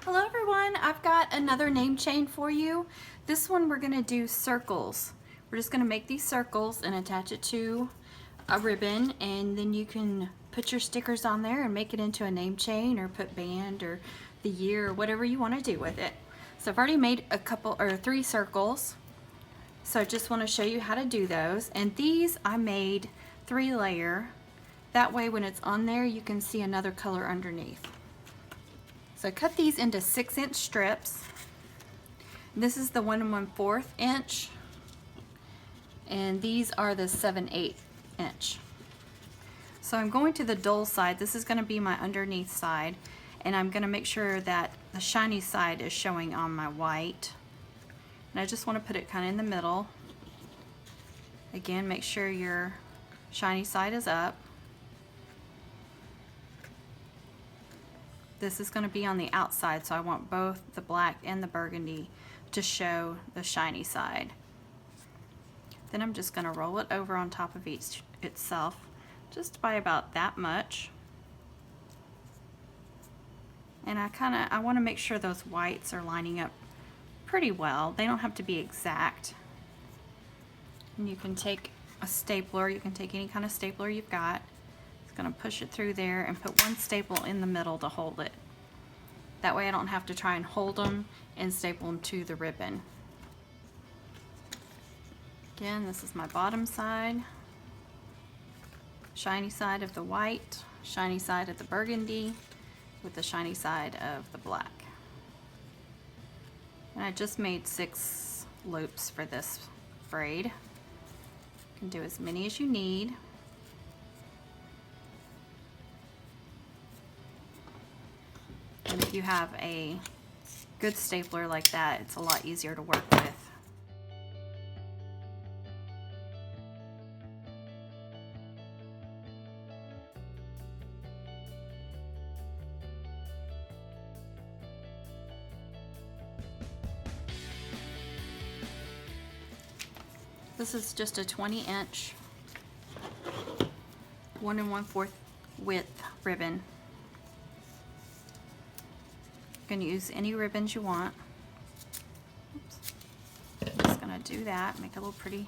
Hello everyone, I've got another name chain for you. This one we're going to do circles. We're just going to make these circles and attach it to a ribbon, and then you can put your stickers on there and make it into a name chain, or put band or the year or whatever you want to do with it. So I've already made a couple or 3 circles, so I just want to show you how to do those. And these I made 3-layer, that way when it's on there you can see another color underneath. So cut these into 6-inch strips. This is the 1 1/4 inch, and these are the 7/8 inch. So I'm going to the dull side. This is going to be my underneath side, and I'm going to make sure that the shiny side is showing on my white. And I just want to put it kind of in the middle. Again, make sure your shiny side is up. This is going to be on the outside, so I want both the black and the burgundy to show the shiny side. Then I'm just going to roll it over on top of each itself, just by about that much. And I want to make sure those whites are lining up pretty well. They don't have to be exact. And you can take a stapler, you can take any kind of stapler you've got. Going to push it through there and put one staple in the middle to hold it. That way I don't have to try and hold them and staple them to the ribbon. Again, this is my bottom side. Shiny side of the white, shiny side of the burgundy, with the shiny side of the black. And I just made 6 loops for this braid. You can do as many as you need. And if you have a good stapler like that, it's a lot easier to work with. This is just a 20-inch, 1 1/4 width ribbon. You can use any ribbons you want. Oops. I'm just going to do that, make a little pretty